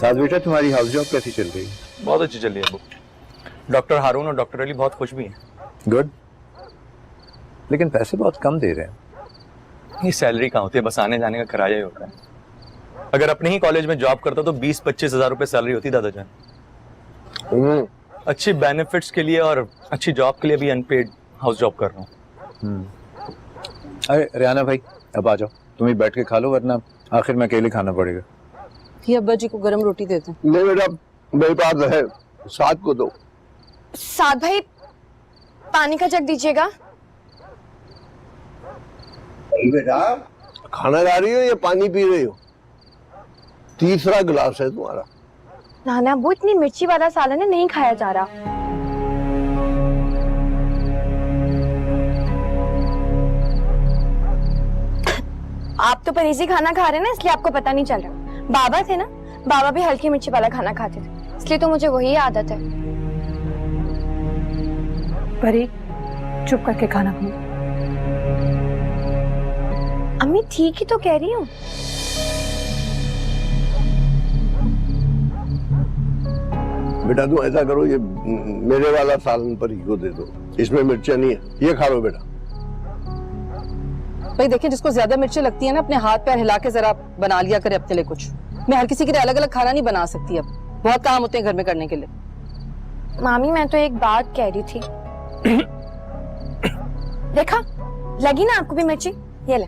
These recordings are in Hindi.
साथ बेटा तुम्हारी हाउस जॉब कैसी चल रही है? बहुत अच्छी चल रही है अब्बू। डॉक्टर हारून और डॉक्टर अली बहुत खुश भी हैं। गुड, लेकिन पैसे बहुत कम दे रहे हैं। ये सैलरी कहाँ होती है, बस आने जाने का किराया ही होता है। अगर अपने ही कॉलेज में जॉब करता तो 20-25 हज़ार रुपए सैलरी होती दादाजान। अच्छी बेनिफिट्स के लिए और अच्छी जॉब के लिए भी अनपेड हाउस जॉब कर रहा हूँ। अरे रियाना भाई, अब आ जाओ, तुम ही बैठ के खा लो, वरना आखिर में अकेले खाना पड़ेगा। ये अब्बा जी को गरम रोटी देते हैं। नहीं बेटा, मेरे पास है, साथ को दो। साथ भाई पानी का जग दीजिएगा। बेटा खाना खा रही हो या पानी पी रही हो? तीसरा गिलास है तुम्हारा। नाना वो इतनी मिर्ची वाला सालन है, नहीं खाया जा रहा। आप तो परहेजी खाना खा रहे हैं ना, इसलिए आपको पता नहीं चल रहा। बाबा थे ना, बाबा भी हल्की मिर्ची वाला खाना खाते थे, इसलिए तो मुझे वही आदत है। परी चुप करके खाना खा। अम्मी ठीक ही तो कह रही हूँ। बेटा तुम ऐसा करो, ये मेरे वाला सालन पर ही को दे दो, इसमें मिर्चा नहीं है, ये खा लो बेटा। भाई देखिए, जिसको ज्यादा मिर्ची लगती है ना, अपने हाथ पैर हिला के जरा बना लिया करे अपने लिए कुछ। मैं हर किसी के लिए अलग अलग खाना नहीं बना सकती, अब बहुत काम होते हैं घर में करने के लिए। मामी मैं तो एक बात कह रही थी। देखा, लगी ना आपको भी मिर्ची, ये ले।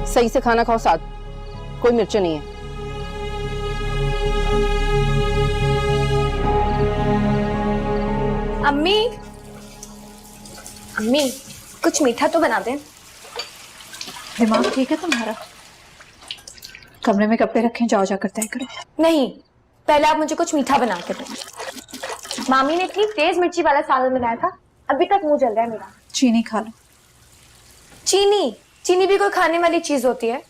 सही से खाना खाओ, साथ कोई मिर्ची नहीं है। अम्मी अम्मी कुछ मीठा तो बना दें। दिमाग ठीक है तुम्हारा? कमरे में कपड़े रखें, जाओ जाकर तय करो। नहीं, पहले आप मुझे कुछ मीठा बना के दो। मामी ने इतनी तेज मिर्ची वाला सालन बनाया था, अभी तक मुंह जल रहा है मेरा। चीनी खा लो। चीनी? चीनी भी कोई खाने वाली चीज होती है?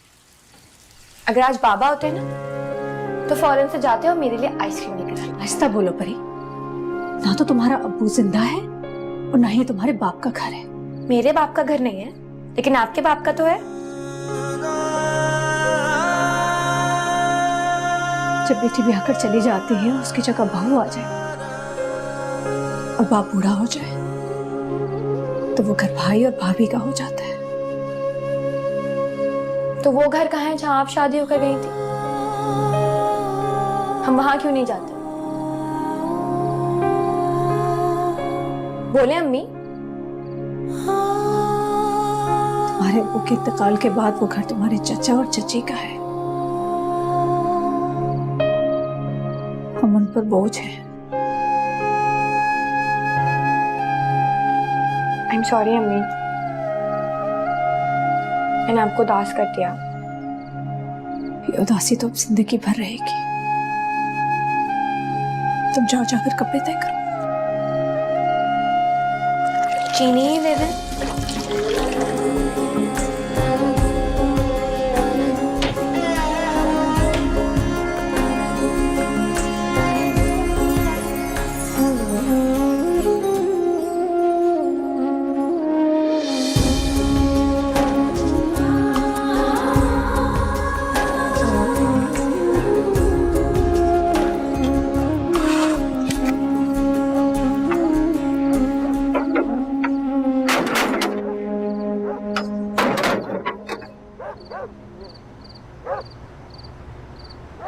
अगर आज बाबा होते ना तो फौरन से जाते और मेरे लिए आइसक्रीम लेकर आते। आहिस्ता बोलो परी, ना तो तुम्हारा अब्बू जिंदा है और ना ही तुम्हारे बाप का घर है। मेरे बाप का घर नहीं है, लेकिन आपके बाप का तो है। जब बेटी ब्याह कर चली जाती है, उसकी जगह बहू आ जाए और बाप बूढ़ा हो जाए, तो वो घर भाई और भाभी का हो जाता है। तो वो घर कहाँ है जहाँ आप शादी होकर गई थी? हम वहां क्यों नहीं जाते? बोले अम्मी। तुम्हारे अब्बू के इंतकाल के बाद वो घर तुम्हारे चचा और चची का है। हम उन पर बोझ हैं। आई एम सॉरी अम्मी, मैंने आपको उदास कर दिया। ये उदासी तो अब जिंदगी भर रहेगी। तुम जाओ जाकर कपड़े तय करो। चीनी ही दे दें।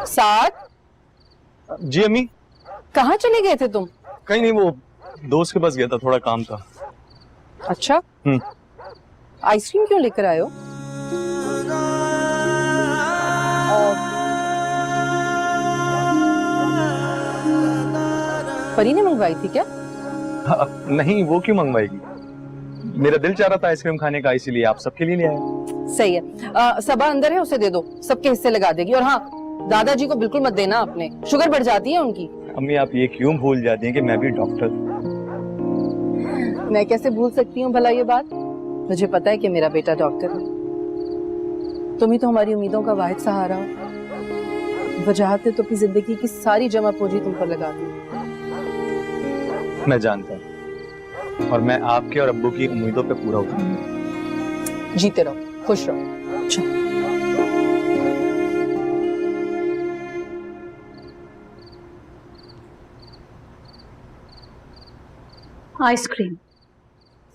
साथ जी अम्मी। कहाँ चले गए थे तुम? कहीं नहीं, वो दोस्त के पास गया था, थोड़ा काम था। अच्छा, आइसक्रीम क्यों लेकर आए हो? परी ने मंगवाई थी क्या? नहीं, वो क्यों मंगवाएगी? मेरा दिल चाह रहा था आइसक्रीम खाने का, इसीलिए आप सबके लिए ले आया। सही है। सबा अंदर है, उसे दे दो, सबके हिस्से लगा देगी। और हाँ, दादाजी को बिल्कुल मत देना अपने, शुगर बढ़ जाती है उनकी। अम्मी आप ये क्यों भूल जाती हैं कि मैं भी डॉक्टर? मैं कैसे भूल सकती हूँ भला ये बात? मुझे पता है कि मेरा बेटा डॉक्टर है। तुम ही तो हमारी उम्मीदों का वाहिद सहारा हो। वजाहत ने तो अपनी जिंदगी की सारी जमा पूंजी तुम पर लगा दी। मैं जानता हूँ, और मैं आपके और अब्बू की उम्मीदों पे पूरा उतरूंगा। जीते रहो, खुश रहो। Ice cream.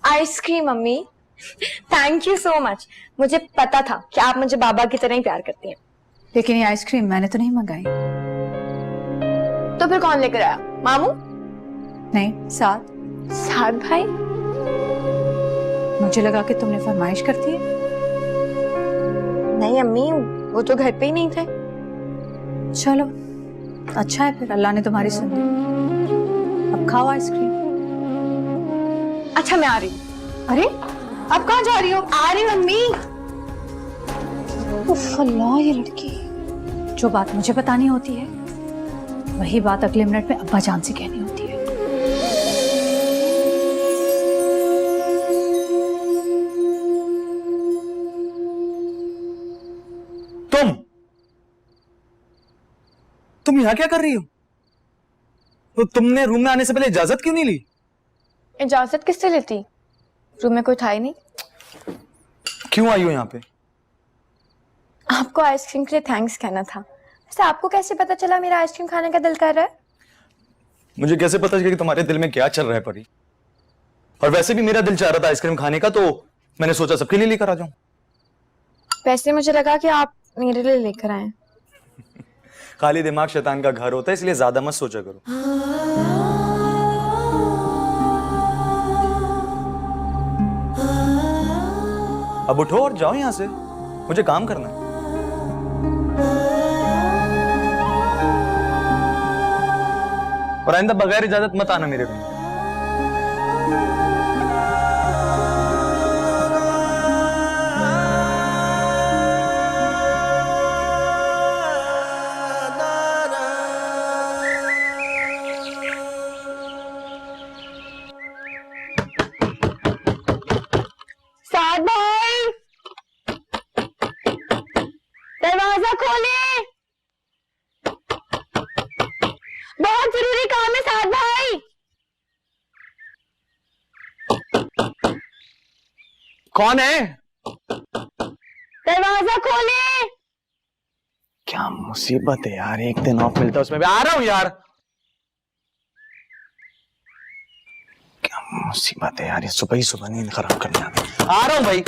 Ice cream mummy, thank you so much. मुझे पता था कि आप मुझे बाबा की तरह ही प्यार करती हैं। लेकिन ये आइसक्रीम मैंने तो नहीं मंगाई। तो फिर कौन लेकर आया? मामू? नहीं, साथ। साथ भाई? मुझे लगा कि तुमने फरमाइश करती है। नहीं अम्मी, वो तो घर पे ही नहीं थे। चलो अच्छा है, फिर अल्लाह ने तुम्हारी सुन ली। अब खाओ आइसक्रीम। अच्छा मैं आ रही हूँ। अरे अब कहाँ जा रही हो? आ रही हूँ मम्मी। उफ अल्लाह, ये लड़की। जो बात मुझे बतानी होती है वही बात अगले मिनट में अब्बा जान से कहनी होती है। तुम यहाँ क्या कर रही हो? तो तुमने रूम में आने से पहले इजाजत क्यों नहीं ली? इजाजत किससे लेती? रूम में कोई था ही नहीं। क्यों आई हो यहाँ पे? आपको आइसक्रीम के लिए थैंक्स कहना था। वैसे आपको कैसे पता चला मेरा आइसक्रीम खाने का दिल कर रहा है? मुझे कैसे पता चला कि तुम्हारे दिल में क्या चल रहा है परी? और वैसे भी मेरा दिल चाह रहा था आइसक्रीम खाने का, तो मैंने सोचा सबके लिए लेकर आ जाऊं। वैसे मुझे लगा कि आप मेरे लिए लेकर आए। खाली दिमाग शैतान का घर होता है, इसलिए ज्यादा मत सोचा करो। अब उठो और जाओ यहाँ से, मुझे काम करना है। और आइंदा बगैर इजाजत मत आना मेरे रूम। साद भाई, दरवाजा खोले, बहुत जरूरी काम है साद भाई। कौन है? दरवाजा खोले। क्या मुसीबत है यार, एक दिन ऑफ मिलता है उसमें भी आ रहा हूं यार। क्या मुसीबत है यार, ये सुबह ही सुबह नींद खराब करने आ रहा हूं भाई।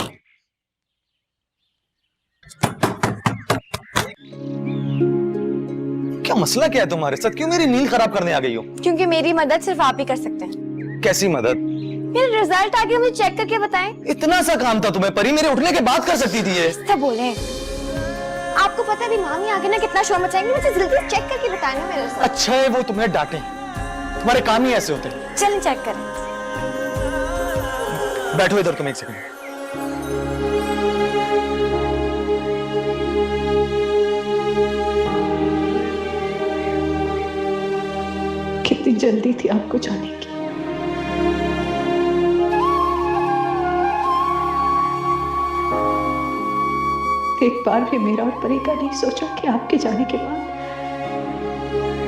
क्या मसला क्या है तुम्हारे साथ? क्यों मेरी नींद खराब करने आ गई हो? क्योंकि मेरी मदद सिर्फ आप ही कर सकते हैं। कैसी मदद? मेरे रिजल्ट आगे मुझे चेक करके बताएं। इतना सा काम था तुम्हें परी? मेरे उठने के बाद कर सकती थी ये। सब बोले। आपको पता है अभी मामी आगे ना कितना शोर मचाएंगे, मुझे जल्दी चेक करके बताएं ना मेरे साथ। अच्छा है वो तुम्हें डांटे, तुम्हारे काम ही ऐसे होते हैं। चलें चेक करें। बैठो इधर तुम एक सेकंड। कितनी जल्दी थी आपको जाने की। एक बार भी मेरा और परी का नहीं सोचा कि आपके जाने के बाद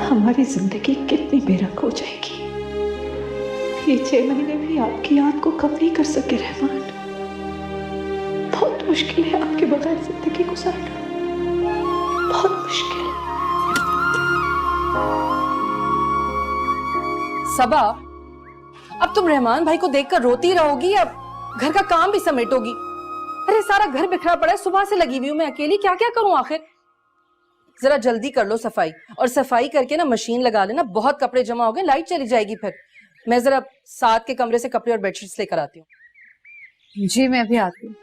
हमारी जिंदगी कितनी बेरंग हो जाएगी। ये 6 महीने भी आपकी याद को कम नहीं कर सके रहमान। बहुत मुश्किल है आपके बगैर जिंदगी गुजारना, बहुत मुश्किल। सबा, अब तुम रहमान भाई को देखकर रोती रहोगी या घर का काम भी समेटोगी? अरे सारा घर बिखरा पड़ा है, सुबह से लगी हुई हूँ मैं अकेली, क्या क्या करूं आखिर? जरा जल्दी कर लो सफाई, और सफाई करके ना मशीन लगा लेना, बहुत कपड़े जमा हो गए, लाइट चली जाएगी फिर। मैं जरा साथ के कमरे से कपड़े और बेडशीट्स लेकर आती हूँ। जी मैं अभी आती हूँ।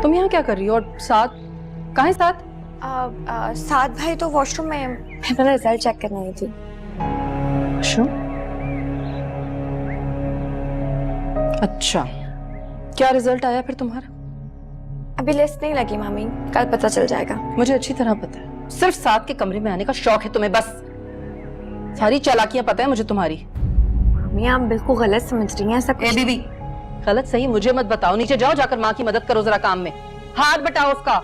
तुम यहाँ क्या कर रही हो? और साथ कहाँ है? साथ साद भाई तो वॉशरूम में, मैं अपना रिजल्ट चेक करने आई थी। अच्छा, क्या रिजल्ट आया फिर तुम्हारा? अभी लिस्ट नहीं लगी मामी, कल पता चल जाएगा। मुझे अच्छी तरह पता है, सिर्फ साथ के कमरे में आने का शौक है तुम्हें, बस। सारी चालाकियां पता है मुझे तुम्हारी। मामी आप बिल्कुल गलत समझ रही हैं। ऐसा ए बीबी, गलत सही मुझे मत बताओ, नीचे जाओ, जाकर माँ की मदद करो जरा काम में, हाथ बटाओ उसका।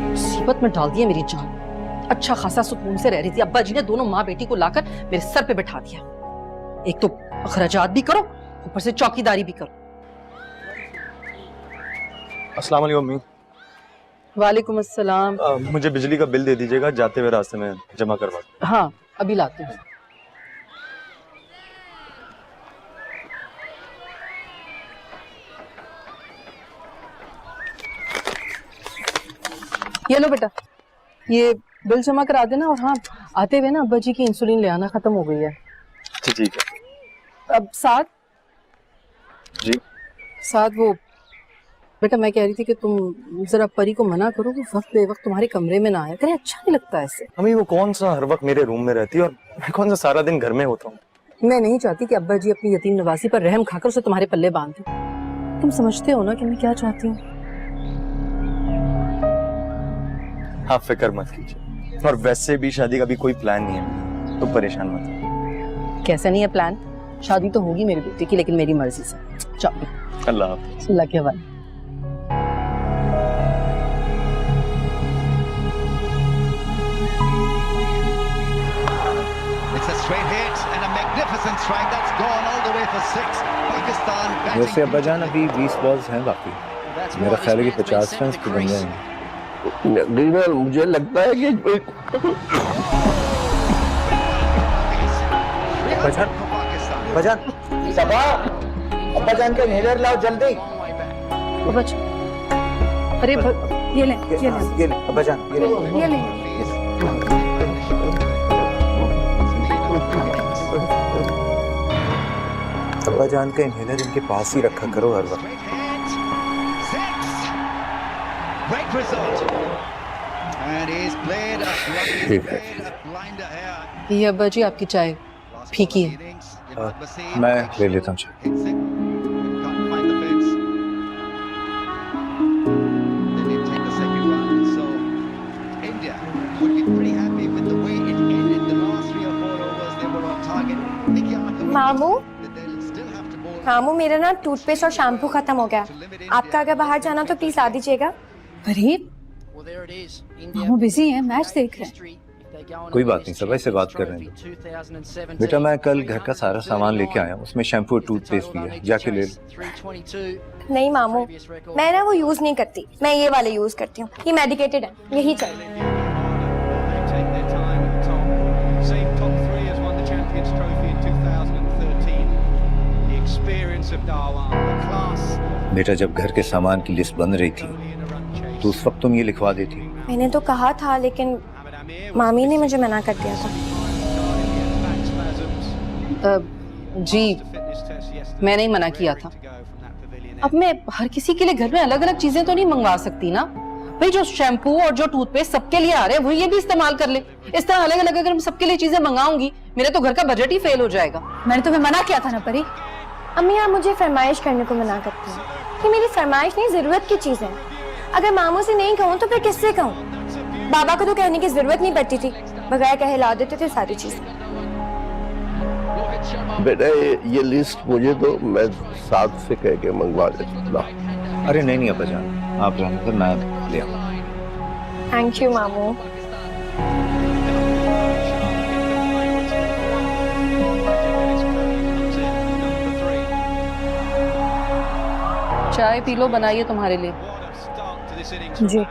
मुसीबत में डाल दिया मेरी जान। अच्छा खासा सुकून से रह रही थी, अब्बा जी ने दोनों माँ बेटी को लाकर मेरे सर पे बैठा दिया। एक तो अखराजात भी करो, ऊपर से चौकीदारी भी करो। अस्सलाम वालेकुम अम्मी। वालेकुम अस्सलाम। मुझे बिजली का बिल दे दीजिएगा, जाते हुए रास्ते में जमा करवा दूं। हाँ अभी लाती हूँ। ये लो बेटा, ये बिल जमा करा देना, और हाँ आते हुए ना अब्बा जी की इंसुलिन ले आना, खत्म हो गई है। ठीक है। अब साथ जी साथ वो बेटा, मैं कह रही थी कि तुम जरा परी को मना करो कि वक्त बे वक्त तुम्हारे कमरे में ना आया करे, अच्छा नहीं लगता ऐसे। अम्मी वो कौन सा हर वक्त मेरे रूम में रहती है और मैं कौन सा सारा दिन घर में होता हूँ। मैं नहीं चाहती कि अब्बा जी अपनी यतीम नवासी पर रहम खाकर उसे तुम्हारे पल्ले बांध दें। तुम समझते हो ना कि मैं क्या चाहती हूँ। आप फिक्र मत कीजिए, और वैसे भी शादी का भी कोई प्लान नहीं है, तो परेशान मत। कैसे नहीं है प्लान? शादी तो होगी मेरी बेटी की, लेकिन मेरी मर्जी से। चलो अल्लाह हाफ़िज़। अल्लाह के हवाले। It's a straight hit and a magnificent strike that's gone all the way for 6. Pakistan batting. वैसे अब्बा जान अभी 20 बॉल्स हैं बाकी, मेरा ख्याल है कि 50 रन के बन जाएंगे। रीना, मुझे लगता है कि Pakistan. सबा, अब्बा जान के इनहेलर लाओ जल्दी। अरे ये ले ये ले अब्बा जान, ये ले। अब्बा जान का इनहेलर इनके पास ही रखा करो हर वक्त। Great result. And he's played a ठीक है। blinder here. ये अब्बा जी आपकी चाय फीकी है। मैं ले लेता हूँ चाय। Can't find the fence. They did take the second one, so India would be pretty happy with the way it ended. The last 3 or 4 overs they were on target. मामू They'll still have to bowl. मामू, मेरा ना टूथपेस्ट और शैम्पू खत्म हो गया। आपका अगर बाहर जाना तो प्लीज आ दीजिएगा। अरे मामू बिजी है, मैच देख रहे हैं। कोई बात नहीं, सबा से बात कर रहे हैं। बेटा मैं कल घर का सारा सामान लेके आया हूँ, उसमें शैम्पू और टूथपेस्ट भी है, जाके ले लो। नहीं मामू, मैं ना वो यूज नहीं करती, मैं ये वाले यूज करती हूँ, ये मेडिकेटेड है, यही चाहिए। They take their time at the top. Same top 3 has won the Champions Trophy in 2013. The experience of Darwan, the class. बेटा जब घर के सामान की लिस्ट बन रही थी तो उस वक्त तुम ये लिखवा देती। मैंने तो कहा था, लेकिन मामी ने मुझे मना कर दिया था। जी मैं नहीं मना किया था। अब मैं हर किसी के लिए घर में अलग अलग चीजें तो नहीं मंगवा सकती ना भाई। जो शैम्पू और जो टूथपेस्ट सबके लिए आ रहे हैं वो ये भी इस्तेमाल कर ले। इस तरह अलग अलग अगर मैं सबके लिए चीजें मंगाऊंगी, मेरे तो घर का बजट ही फेल हो जाएगा। मैंने तुम्हें मना किया था ना परी। अम्मी आप मुझे फरमाइश करने को मना करती हैं। ये मेरी फरमाइश नहीं, जरूरत की चीज है। अगर मामू से नहीं कहूँ तो फिर किससे कहूँ? बाबा को तो कहने की जरूरत नहीं पड़ती थी, बगैर कहे ला देते थे सारी चीजें। बेटा ये लिस्ट मुझे तो मैं साथ से कह के मंगवा देता। अरे नहीं नहीं अब्बा जान, आप रहने दो, मैं ले आऊंगा। थैंक यू मामू। चाय पी लो, बनाइए तुम्हारे लिए। जी।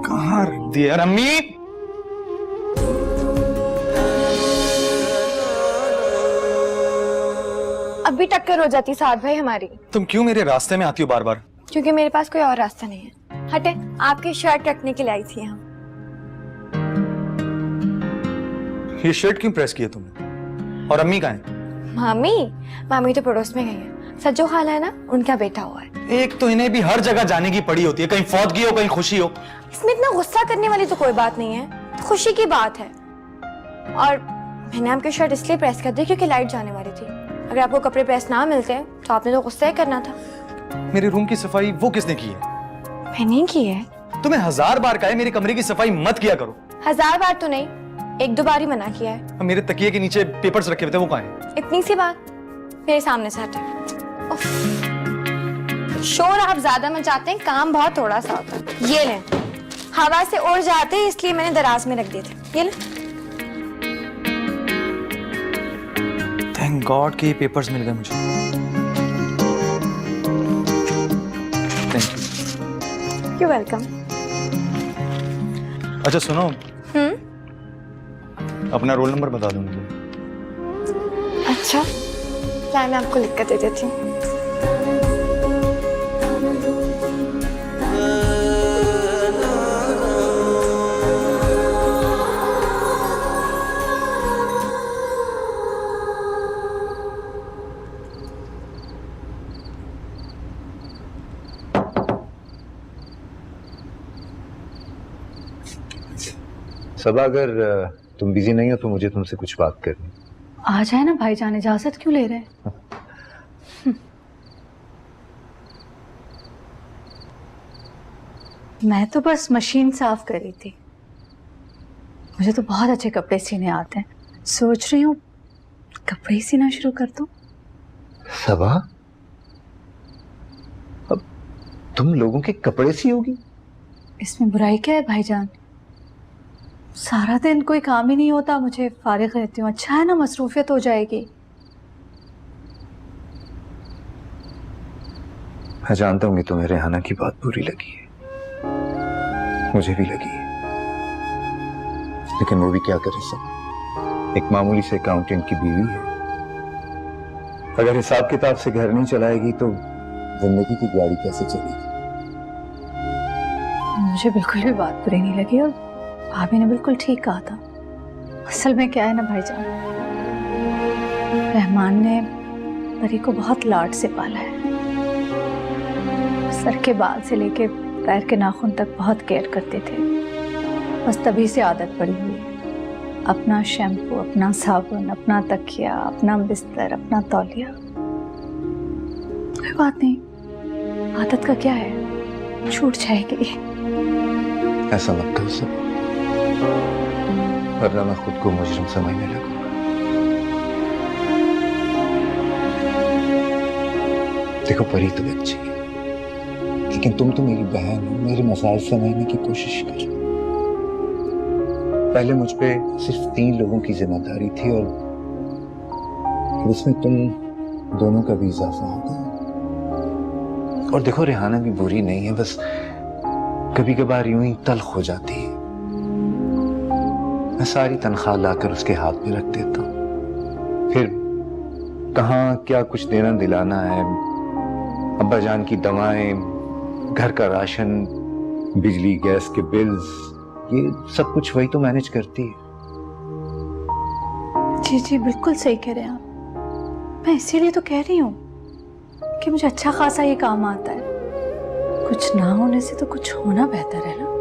कहाँ रख दिया यार अम्मी? अब भी टक्कर हो जाती साथ भाई हमारी। तुम क्यों मेरे रास्ते में आती हो बार बार? क्योंकि मेरे पास कोई और रास्ता नहीं है। हटे, आपकी शर्ट रखने के लिए आई थी हम। ये शर्ट क्यों प्रेस किया तुमने? और अम्मी कहाँ है? मामी तो पड़ोस में गई है। सज्जो खाला है ना, उनका बेटा हुआ है। एक तो इन्हें भी हर जगह जाने की पड़ी होती है, कहीं फौतगी हो कहीं खुशी हो। इसमें इतना गुस्सा करने वाली तो कोई बात नहीं है, खुशी की बात है। और मैंने आपकी शर्ट इसलिए प्रेस कर दी क्योंकि लाइट जाने वाली थी। अगर आपको कपड़े प्रेस ना मिलते तो आपने तो गुस्सा ही करना था। मेरे रूम की सफाई वो किसने की है? मैंने की है। तुम्हें 1000 बार कहा है मेरी कमरे की सफाई मत किया करो। 1000 बार तो नहीं, 1-2 बार ही मना किया है। मेरे तकिए के नीचे पेपर्स रखे हुए थे, वो कहाँ हैं? इतनी सी बात, मेरे सामने से हटे। उफ। शोर आप ज्यादा मचाते हैं, काम बहुत थोड़ा सा होता है। ये लें, हवा से उड़ जाते हैं इसलिए मैंने दराज में रख दिए थे। ये लें। थैंक गॉड कि पेपर्स मिल गए मुझे। Thank you. You welcome. अच्छा सुनो, अपना रोल नंबर बता दो मुझे। अच्छा, मैं आपको लिख कर दे देती हूँ। सबा, अगर तुम बिजी नहीं हो तो मुझे तुमसे कुछ बात करनी। आ जाए ना भाईजान, इजाजत क्यों ले रहे हैं? मैं तो बस मशीन साफ कर रही थी। मुझे तो बहुत अच्छे कपड़े सीने आते हैं। सोच रही हूँ कपड़े ही सीना शुरू कर दूं। सबा, अब तुम लोगों के कपड़े सियोगी? इसमें बुराई क्या है भाईजान? सारा दिन कोई काम ही नहीं होता, मुझे फारिग रहती हूँ। अच्छा है ना, मसरूफियत हो जाएगी। मैं जानता हूँ कि तुम्हें रेहाना की बात बुरी लगी है, मुझे भी लगी है, लेकिन वो भी क्या करे सब। एक मामूली से अकाउंटेंट की बीवी है, अगर हिसाब किताब से घर नहीं चलाएगी तो जिंदगी की गाड़ी कैसे चलेगी? मुझे बिल्कुल भी बात बुरी नहीं लगी और भाभी ने बिल्कुल ठीक कहा था। असल में क्या है ना भाईजान, रहमान ने परी को बहुत लाड से पाला है। सर के बाल से लेके पैर के नाखून तक बहुत केयर करते थे। बस तभी से आदत पड़ी हुई है। अपना शैम्पू, अपना साबुन, अपना तकिया, अपना बिस्तर, अपना तौलिया। कोई बात नहीं, आदत का क्या है, छूट जाएगी। ऐसा मत करो सब, वरना मैं खुद को मुजरिम समझने लगूंगा। देखो परी तो बच्ची है, लेकिन तुम तो मेरी बहन हो, मेरे मसाइल समझने की कोशिश करो। पहले मुझ पे सिर्फ 3 लोगों की जिम्मेदारी थी और उसमें तुम दोनों का भी इजाफा होगा। और देखो रेहाना भी बुरी नहीं है, बस कभी कभार यूं ही तल्ख हो जाती है। मैं सारी तनख्वाह लाकर उसके हाथ में रख देता हूँ, फिर कहाँ क्या कुछ देना दिलाना है, अब्बा जान की दवाएं, घर का राशन, बिजली गैस के बिल्स, ये सब कुछ वही तो मैनेज करती है। जी जी बिल्कुल सही कह रहे हैं आप। मैं इसीलिए तो कह रही हूँ कि मुझे अच्छा खासा ये काम आता है। कुछ ना होने से तो कुछ होना बेहतर है ना।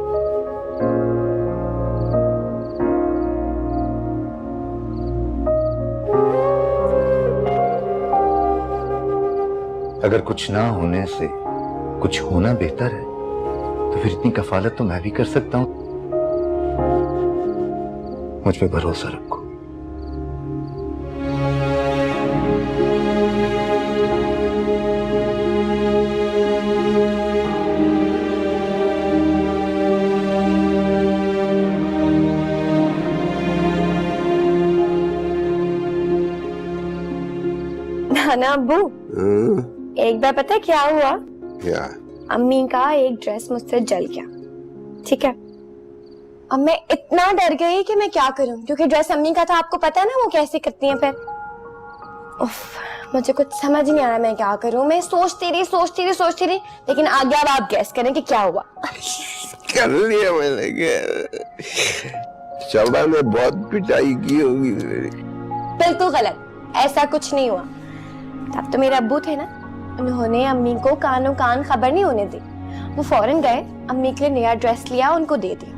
अगर कुछ ना होने से कुछ होना बेहतर है तो फिर इतनी कफालत तो मैं भी कर सकता हूं। मुझ पे भरोसा रखो। नाना अब्बू, एक बार पता है क्या हुआ? क्या? अम्मी का एक ड्रेस मुझसे जल गया, ठीक है। अब मैं इतना डर गई कि मैं क्या करूं, क्योंकि ड्रेस अम्मी का था, आपको पता है ना वो कैसे करती हैं। फिर उफ, मुझे कुछ समझ नहीं आ रहा मैं क्या करूं। मैं सोचती रही, लेकिन आगे अब आप गैस करें कि क्या हुआ। कर लिया मैंने। शबा ने बहुत पिटाई की होगी मेरी। बिल्कुल गलत, ऐसा कुछ नहीं हुआ। तब तो मेरे अब्बू थे ना, उन्होंने अम्मी को कानों कान खबर नहीं होने दी। वो फौरन गए, अम्मी के लिए नया ड्रेस लिया, उनको दे दिया।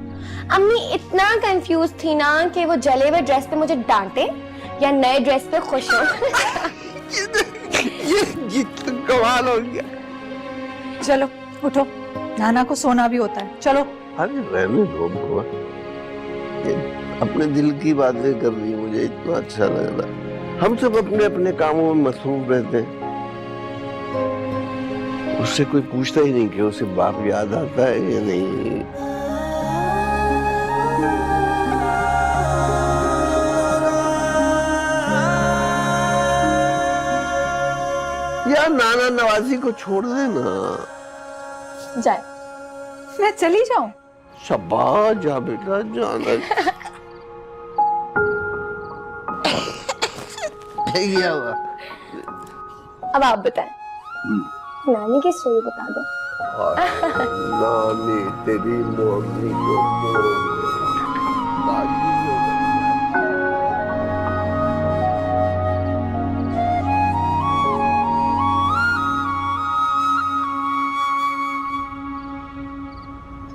अम्मी इतना कंफ्यूज थी ना कि वो जले हुए ड्रेस पे मुझे डांटे या नए ड्रेस पे खुश हो। ये तो कमाल हो गया। चलो उठो, नाना को सोना भी होता है, चलो। अरे रहने दो बुआ, अपने दिल की बातें कर रही, मुझे इतना अच्छा लग रहा। हम सब अपने अपने कामों में मसरूफ रहते हैं, उससे कोई पूछता ही नहीं कि उसे बाप याद आता है या नहीं। यार नाना नवाजी को छोड़ देना। जाए, मैं चली जाऊं? शाबाश, जा बेटा, जाना। क्या हुआ? अब आप बताएं, नानी की स्टोरी बता दो। नानी तेरी मम्मी को बाकी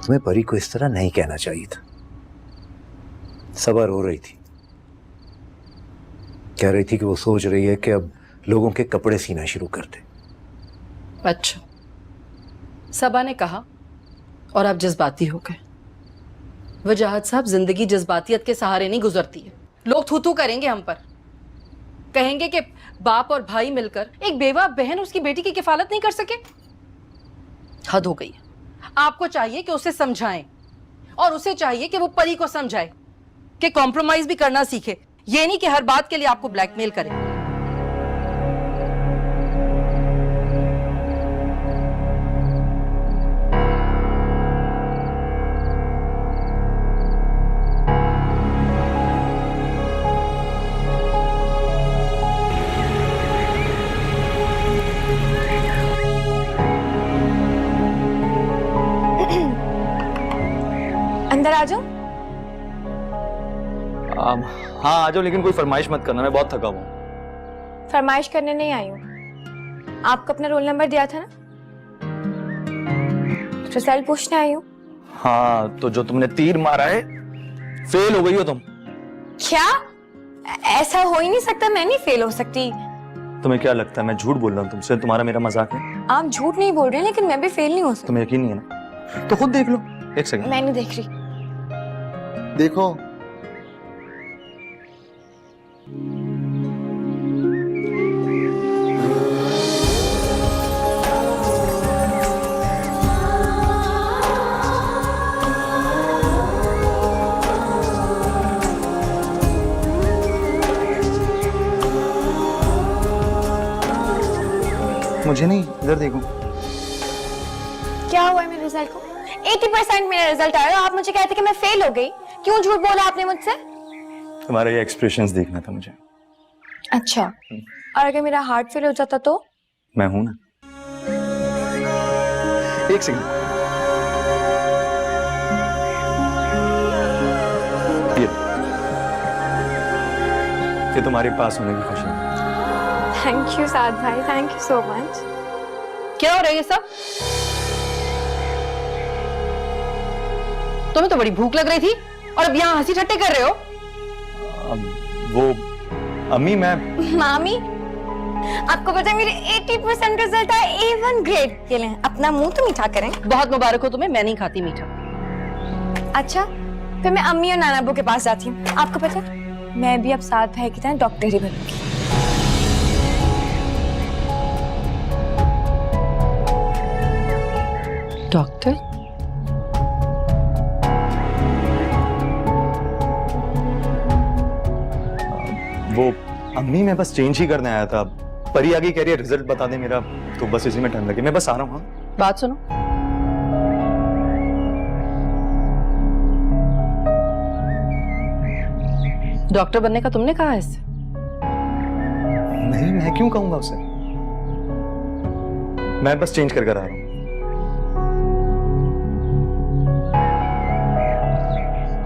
तुम्हें परी को इस तरह नहीं कहना चाहिए था। सबर हो रही थी, कह रही थी कि वो सोच रही है कि अब लोगों के कपड़े सीना शुरू कर दे। अच्छा, सबा ने कहा और आप जज्बाती हो गए। वजाहत साहब, जिंदगी जज्बातियत के सहारे नहीं गुजरती है। लोग थू थू करेंगे हम पर, कहेंगे कि बाप और भाई मिलकर एक बेवा बहन उसकी बेटी की किफालत नहीं कर सके। हद हो गई है। आपको चाहिए कि उसे समझाएं और उसे चाहिए कि वो परी को समझाए कि कॉम्प्रोमाइज भी करना सीखे, ये नहीं कि हर बात के लिए आपको ब्लैकमेल करे। अंदर आ जाओ। हाँ आ जाओ, लेकिन कोई फरमाइश मत करना, मैं बहुत थका हुआ हूँ। फरमाइश करने नहीं आई हूँ, आपको अपना रोल नंबर दिया था ना, रिजल्ट पूछने आई हूँ। हाँ, तो जो तुमने तीर मारा है, फेल हो गई हो तुम। क्या? ऐसा हो ही नहीं सकता, मैं नहीं फेल हो सकती। तुम्हें क्या लगता है मैं झूठ बोल रहा हूँ तुमसे? तुम्हारा मेरा मजाक है? आप झूठ नहीं बोल रहे हैं, लेकिन मैं भी फेल नहीं हो सकती। तुम्हें यकीन नहीं है ना? तो खुद देख लो। एक सेकंड, मैं नहीं देख रही। देखो। मुझे नहीं, इधर देखो। क्या हुआ है मेरे रिजल्ट को? 80% मेरा रिजल्ट आया, आप मुझे कहते कि मैं फेल हो गई। क्यों झूठ बोला आपने मुझसे? तुम्हारे ये एक्सप्रेशंस देखना था मुझे। अच्छा, और अगर मेरा हार्ट फेल हो जाता तो? मैं हूं ना। एक सेकंड, ये तुम्हारे पास होने की खुशी है। थैंक यू साद भाई, थैंक यू सो मच। क्या हो रहा है ये सब? तुम्हें तो बड़ी भूख लग रही थी और अब यहाँ हंसी ठट्टे कर रहे हो। वो अम्मी, मैं मामी, आपको पता है मेरे 80% रिजल्ट आया, A1 ग्रेड के लिए। अपना मुंह तो मीठा करें। बहुत मुबारक हो तुम्हें, मैं नहीं खाती मीठा। अच्छा, फिर मैं अम्मी और नाना अब्बू के पास जाती हूँ। आपको पता है मैं भी अब साथ भाई की तरह डॉक्टर ही बनूंगी। डॉक्टर? वो अम्मी, मैं बस चेंज ही करने आया था। परी आगे कह रही है रिजल्ट बता दे मेरा, तो बस इसी में टाइम लगे। मैं बस आ रहा हूँ। हाँ, बात सुनो। डॉक्टर बनने का तुमने कहा है इससे? नहीं, मैं क्यों कहूंगा उसे? मैं बस चेंज कर आ रहा हूँ।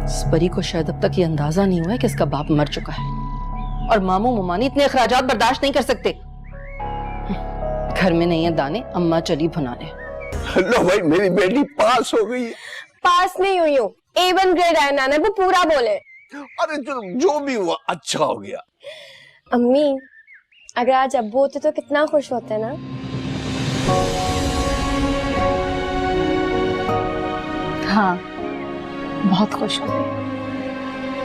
इस परी को शायद अब तक ये अंदाजा नहीं हुआ है कि इसका बाप मर चुका है और मामू मुमानी इतने अखराजात बर्दाश्त नहीं कर सकते। घर में नहीं है दाने, अम्मा चली भुनाने। लो भाई, मेरी बेटी पास हो गई है। पास नहीं हुई हूँ, A1 ग्रेड आया नाना, वो पूरा बोले। अरे चलो, जो भी हुआ अच्छा हो गया। अम्मी, अगर आज अब्बू होते तो कितना खुश होते ना। हाँ, बहुत खुश हुई,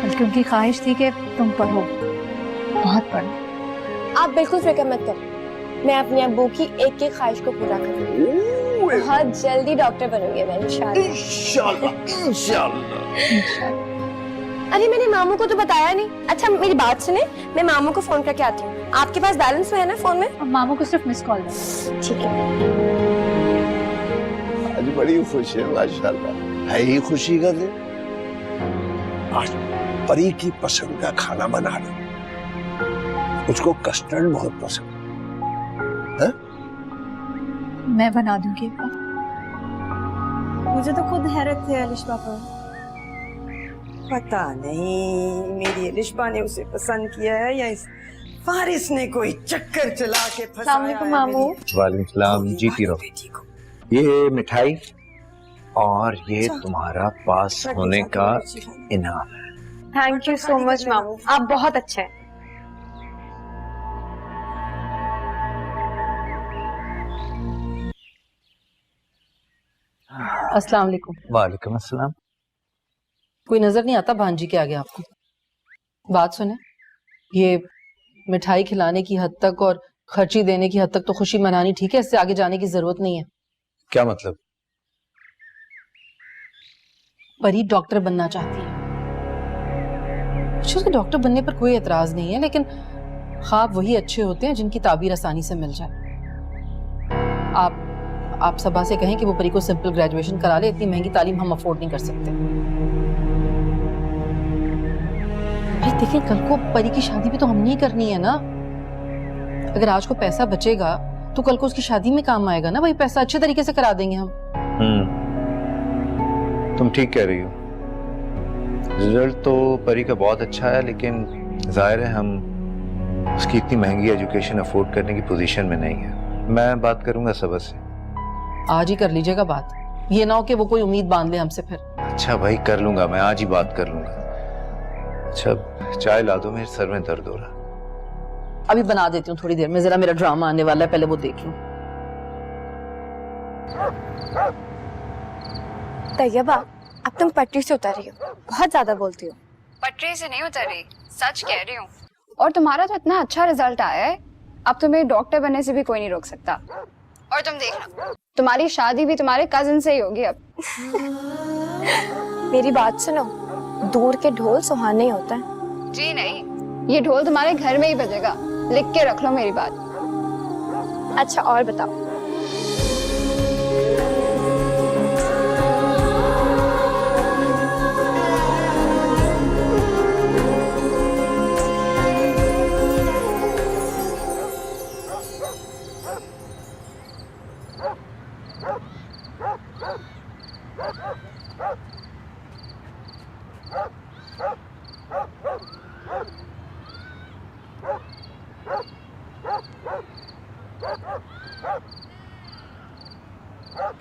बल्कि उनकी ख्वाहिश थी कि तुम पढ़ो, बहुत पढ़ो। आप बिल्कुल फिक्र मत करो, मैं अपने अब्बू की एक एक ख्वाहिश को पूरा करूंगी। बहुत जल्दी डॉक्टर बनूंगी मैं, इंशाल्लाह। इंशाल्लाह इंशाल्लाह। अरे मैंने मामू को तो बताया नहीं। अच्छा मेरी बात सुने, मैं मामू को फोन करके आती हूँ। आपके पास बैलेंस है ना फोन में? और मामू को सिर्फ मिस कॉल देना। ठीक है। आज बड़ी खुश है माशाल्लाह, है ही खुशी का दिन। आज परी की पसंद का खाना बना रही, उसको कस्टर्ड बहुत पसंद है। मैं बना दूंगी। मुझे तो खुद हैरत है अलिश पापा, पता नहीं मेरी अलिशबा ने उसे पसंद किया है या इस फारिस ने कोई चक्कर चला के फंसाया है। मामू। वालेकुम सलाम, जीती रहो। ये मिठाई और ये तुम्हारा पास होने का इनाम है। थैंक यू सो मच मामू, आप बहुत अच्छे हैं। अस्सलाम वालेकुम। वालेकुम अस्सलाम। कोई नजर नहीं आता भांजी के आगे आपको? बात सुने, ये मिठाई खिलाने की हद तक और खर्ची देने की हद तक तो खुशी मनानी ठीक है, इससे आगे जाने की जरूरत नहीं है। क्या मतलब? परी डॉक्टर बनना चाहती है। उसके डॉक्टर बनने पर कोई एतराज नहीं है, लेकिन ख्वाब वही अच्छे होते हैं जिनकी ताबीर आसानी से मिल जाए। आप सबा से कहें कि वो परी को सिंपल ग्रेजुएशन करा ले, इतनी महंगी तालीम हम अफोर्ड नहीं कर सकते। भाई देखिए, कल को परी की शादी भी तो हमने ही करनी है ना। अगर आज को पैसा बचेगा तो कल को उसकी शादी में काम आएगा ना। भाई पैसा अच्छे तरीके से करा देंगे हम। तुम ठीक कह रही हो। रिजल्ट तो परी का बहुत अच्छा है, लेकिन जाहिर है हम उसकी इतनी महंगी एजुकेशन अफोर्ड करने की पोजीशन में नहीं है। मैं बात करूंगा सबा से। आज ही कर लीजिएगा बात, ये ना हो कि वो कोई उम्मीद बांध ले हमसे फिर। अच्छा भाई, कर लूंगा, मैं आज ही बात कर लूंगा। अच्छा चाय ला दो, मेरे सर में दर्द हो रहा। अभी बना देती हूँ थोड़ी देर में, जरा मेरा ड्रामा आने वाला है, पहले वो देख लूं। तैयबा, अब तुम पटरी से उतर रही हो, बहुत ज्यादा बोलती हो। पटरी से नहीं उतर रही, सच कह रही हूँ। और तुम्हारा तो इतना अच्छा रिजल्ट आया है, अब तुम्हें डॉक्टर बनने से भी कोई नहीं रोक सकता। और तुम देखना, तुम्हारी शादी भी तुम्हारे कजिन से ही होगी अब। मेरी बात सुनो, दूर के ढोल सुहाने ही होता है। जी नहीं, ये ढोल तुम्हारे घर में ही बजेगा, लिख के रख लो मेरी बात। अच्छा और बताओ।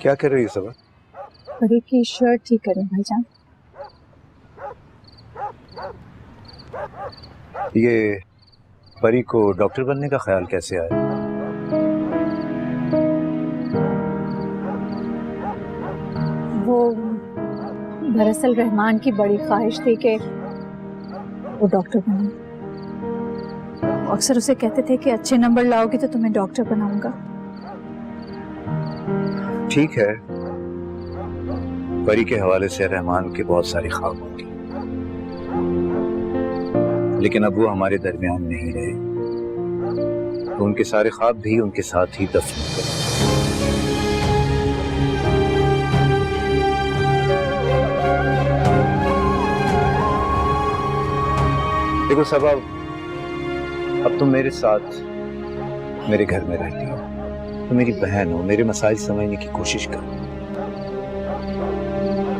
क्या कर रही है सबा? परी की शर्ट ठीक करें भाईजान। ये परी को डॉक्टर बनने का ख्याल कैसे आया? वो दरअसल रहमान की बड़ी ख्वाहिश थी कि वो डॉक्टर बने। अक्सर उसे कहते थे कि अच्छे नंबर लाओगी तो तुम्हें डॉक्टर बनाऊंगा। ठीक है, परी के हवाले से रहमान के बहुत सारे ख्वाब होंगे, लेकिन अब वो हमारे दरमियान नहीं रहे, तो उनके सारे ख्वाब भी उनके साथ ही दफन कर। देखो सबा, अब तुम मेरे साथ मेरे घर में रहती हो, तो मेरी बहन हो, मेरे मसाइल समझने की कोशिश करो।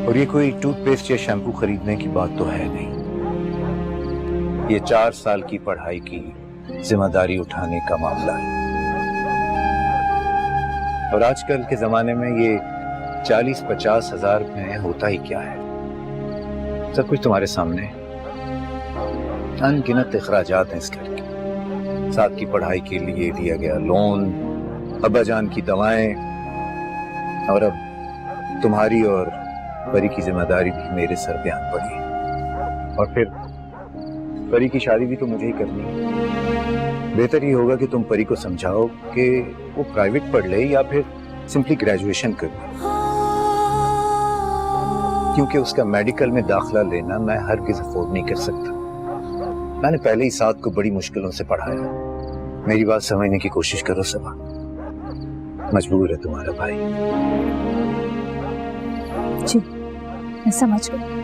और ये कोई टूथपेस्ट या शैम्पू खरीदने की बात तो है नहीं, ये 4 साल की पढ़ाई की जिम्मेदारी उठाने का मामला है। और आजकल के जमाने में ये 40-50 हजार में होता ही क्या है। सब कुछ तुम्हारे सामने है। अनगिनत अखराजात हैं इस घर के, साथ की पढ़ाई के लिए लिया गया लोन, अब्बा जान की दवाएं, और अब तुम्हारी और परी की जिम्मेदारी भी मेरे सर पे आन पड़ी है। और फिर परी की शादी भी तो मुझे ही करनी है। बेहतर ये होगा कि तुम परी को समझाओ कि वो प्राइवेट पढ़ ले या फिर सिंपली ग्रेजुएशन कर ले, क्योंकि उसका मेडिकल में दाखिला लेना मैं हरगिज़ अफोर्ड नहीं कर सकता। मैंने पहले ही साथ को बड़ी मुश्किलों से पढ़ाया। मेरी बात समझने की कोशिश करो सबा, मजबूर है तुम्हारा भाई। जी मैं समझ गई।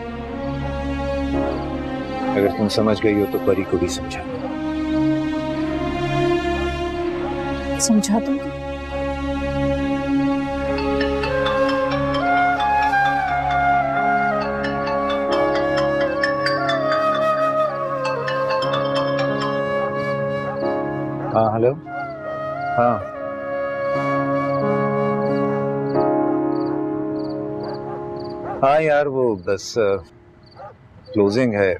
अगर तुम समझ गई हो तो परी को भी समझा। समझा दूंगी। हाँ हेलो। हाँ हाँ यार, वो बस क्लोजिंग है।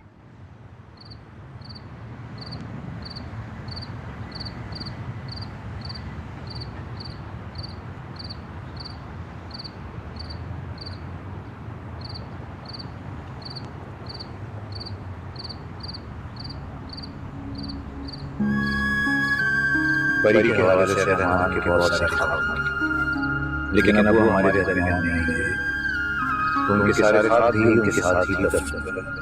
परी के हवाले से रहमान के बहुत सारे ख्वाब, लेकिन अब वो हमारे दरमियान नहीं है। उनके सारे ख्वाब भी उनके साथ ही दफन हो गए।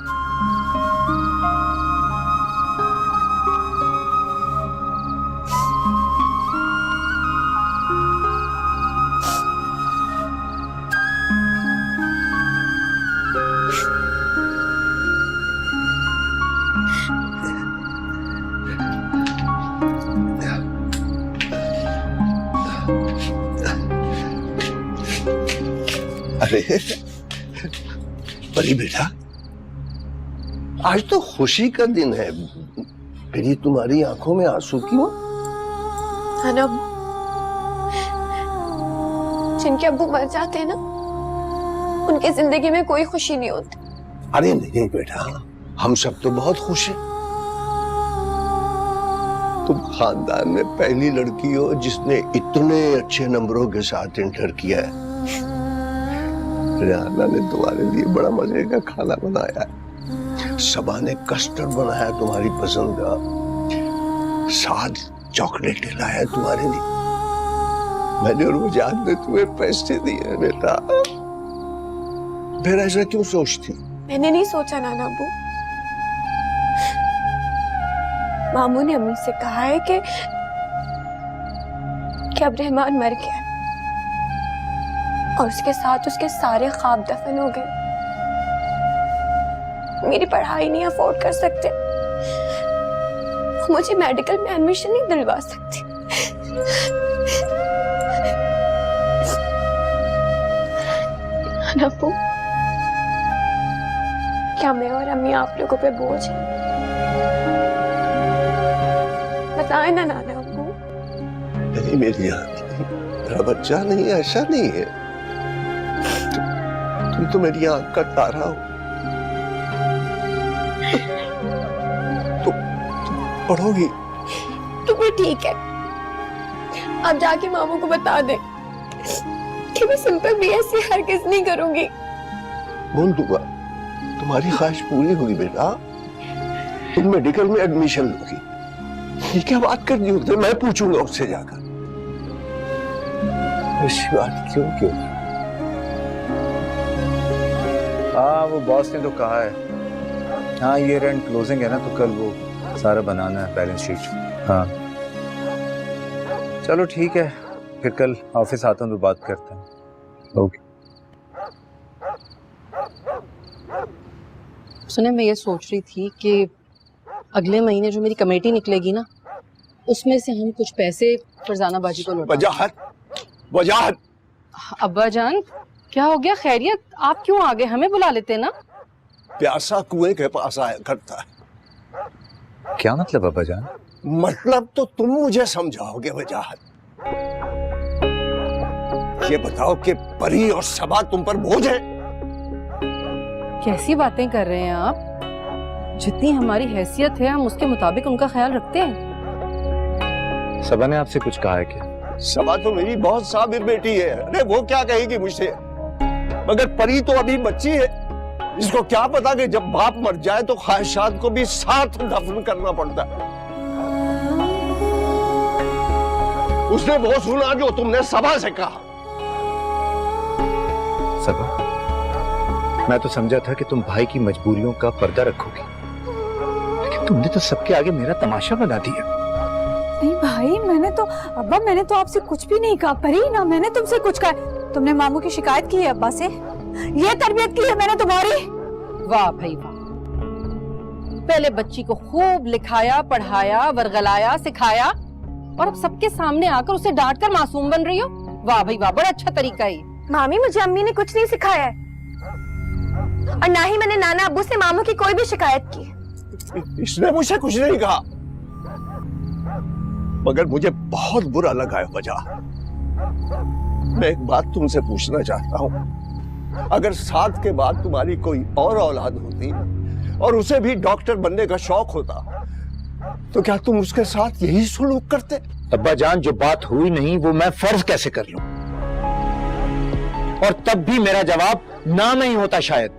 अरे परी बेटा, आज तो खुशी का दिन है, फिर ये तुम्हारी आंखों में आंसू क्यों? ना जिनके अब्बू मर जाते हैं ना, उनकी जिंदगी में कोई खुशी नहीं होती। अरे नहीं बेटा, हम सब तो बहुत खुश हैं। तुम खानदान में पहली लड़की हो जिसने इतने अच्छे नंबरों के साथ इंटर किया है। रियाना ने तुम्हारे लिए बड़ा मजे का खाना बनाया है। सबा ने कस्टर्ड बनाया तुम्हारी पसंद का, 7 चॉकलेट लाया तुम्हारे लिए। मैंने और मुजाहिद ने तुम्हें पैसे दिए बेटा, फिर ऐसा क्यों सोचती? मैंने नहीं सोचा नाना अब्बू, मामू ने अम्मी से कहा है कि अब रहमान मर गया और उसके साथ उसके सारे ख्वाब दफन हो गए। मेरी पढ़ाई नहीं अफोर्ड कर सकते, मुझे मेडिकल में एडमिशन नहीं दिलवा सकती। अब्बू, क्या मैं और अम्मी आप लोगों पे बोझ है? बताए ना नाना अब्बू। नहीं मेरी मेरा बच्चा नहीं, ऐसा नहीं है। तुम तो मेरी आंख का तारा हो। तुम पढ़ोगी तो भी ठीक है, आप जाके मामू को बता दें कि मैं सिंपल बीएससी हरगिज़ नहीं करूंगी। बोल दूंगा, तुम्हारी ख्वाहिश पूरी होगी बेटा। तुम मेडिकल में एडमिशन लोगी। ये क्या बात कर दी होते, मैं पूछूंगा उससे जाकर। ऐसी बात क्यों? हाँ वो बॉस ने तो कहा है। हाँ ये रेंट क्लोजिंग है ना, तो कल वो सारा बनाना है बैलेंस शीट। हाँ चलो ठीक है, फिर कल ऑफिस आता हूँ तो बात करते हैं। ओके। सुने, मैं ये सोच रही थी कि अगले महीने जो मेरी कमेटी निकलेगी ना, उसमें से हम कुछ पैसे फरजाना बाजी को लौटा। वजाहत अब्बा जान, क्या हो गया? खैरियत? आप क्यों आ गए? हमें बुला लेते ना। प्यासा कुएं के पास आया करता है। क्या मतलब अब्बा जान? मतलब तो तुम मुझे समझाओगे वजाहत। ये बताओ कि परी और सबा तुम पर बोझ है? कैसी बातें कर रहे हैं आप? जितनी हमारी हैसियत है हम उसके मुताबिक उनका ख्याल रखते हैं। सबा ने आपसे कुछ कहा है क्या? सबा तो मेरी बहुत साबिर बेटी है, अरे वो क्या कहेगी मुझसे? मगर परी तो अभी बच्ची है, इसको क्या पता कि जब बाप मर जाए तो ख्वाहिशात को भी साथ दफन करना पड़ता है। उसने वो सुना जो तुमने सबा से कहा। सबा, मैं तो समझा था कि तुम भाई की मजबूरियों का पर्दा रखोगी, लेकिन तुमने तो सबके आगे मेरा तमाशा बना दिया। नहीं भाई, मैंने तो आपसे कुछ भी नहीं कहा। परी, ना मैंने तुमसे कुछ कहा। तुमने मामू की शिकायत की है अब्बा से, ये तरबियत की है मैंने तुम्हारी। वाह भाई वाह, पहले बच्ची को खूब लिखाया, पढ़ाया, वर्गलाया, सिखाया, और अब सबके सामने आकर उसे डांट कर मासूम बन रही हो। वाह भाई वाह, बड़ा अच्छा तरीका है। मामी, मुझे अम्मी ने कुछ नहीं सिखाया है, और ना ही मैंने नाना अब्बू से मामू की कोई भी शिकायत की। इसने मुझे कुछ नहीं कहा, मगर मुझे बहुत बुरा लगा है वजह। मैं एक बात तुमसे पूछना चाहता हूँ, अगर 7 के बाद तुम्हारी कोई और औलाद होती और उसे भी डॉक्टर बनने का शौक होता, तो क्या तुम उसके साथ यही सलूक करते? अब्बा जान, जो बात हुई नहीं वो मैं फर्ज कैसे कर लूं? और तब भी मेरा जवाब ना नहीं होता शायद।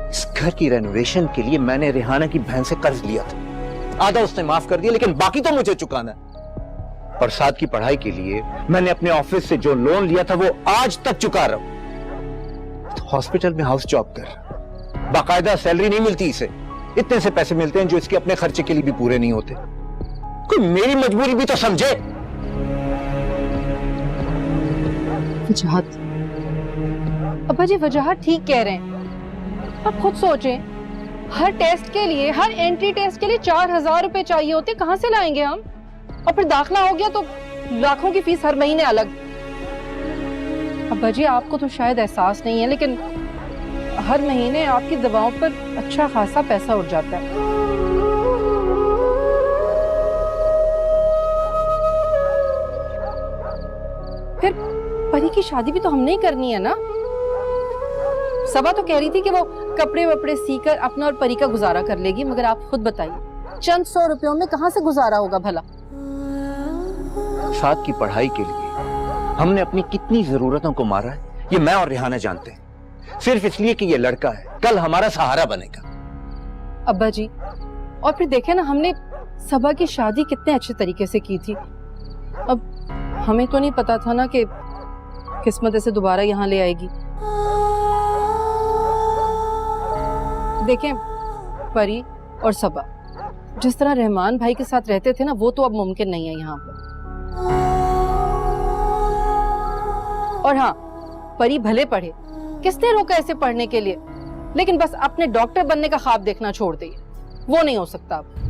इस घर की रेनोवेशन के लिए मैंने रिहाना की बहन से कर्ज लिया था, आधा उसने माफ कर दिया, लेकिन बाकी तो मुझे चुकाना है। और साथ की पढ़ाई के लिए मैंने अपने ऑफिस से जो लोन लिया था वो आज तक चुका रहा हूं। तो हॉस्पिटल में हाउस जॉब कर, बाकायदा सैलरी नहीं मिलती इसे, इतने से पैसे मिलते हैं जो इसके अपने खर्चे के लिए भी पूरे नहीं होते। कोई मेरी मजबूरी भी तो समझे। वजाहत, अब्बा जी वजाहत ठीक कह रहे हैं। आप खुद सोचें, हर टेस्ट के लिए, हर एंट्री टेस्ट के लिए 4000 रुपए चाहिए होते, कहां से लाएंगे हम? और फिर दाखिला हो गया तो लाखों की फीस हर महीने अलग। अब्बा जी आपको तो शायद एहसास नहीं है, लेकिन हर महीने आपकी दवाओं पर अच्छा खासा पैसा उठ जाता है। फिर परी की शादी भी तो हमने ही करनी है ना। सबा तो कह रही थी कि वो कपड़े वपड़े सीकर अपना और परी का गुजारा कर लेगी, मगर आप खुद बताइए, चंद 100 रुपयों में कहां से गुजारा होगा भला? साथ की पढ़ाई के लिए हमने अपनी कितनी जरूरतों को मारा है, ये मैं और रिहाना जानते हैं, सिर्फ इसलिए कि ये लड़का है, कल हमारा सहारा बनेगा। अब्बा जी, और फिर देखे ना, हमने सबा की शादी कितने अच्छे तरीके से की थी। अब हमें तो नहीं पता था ना कि किस्मत ऐसे दोबारा यहाँ ले आएगी। देखें, परी और सबा जिस तरह रहमान भाई के साथ रहते थे ना, वो तो अब मुमकिन नहीं है यहाँ पर। और हाँ, परी भले पढ़े, किसने रोका ऐसे पढ़ने के लिए, लेकिन बस अपने डॉक्टर बनने का ख्वाब देखना छोड़ दिए, वो नहीं हो सकता अब।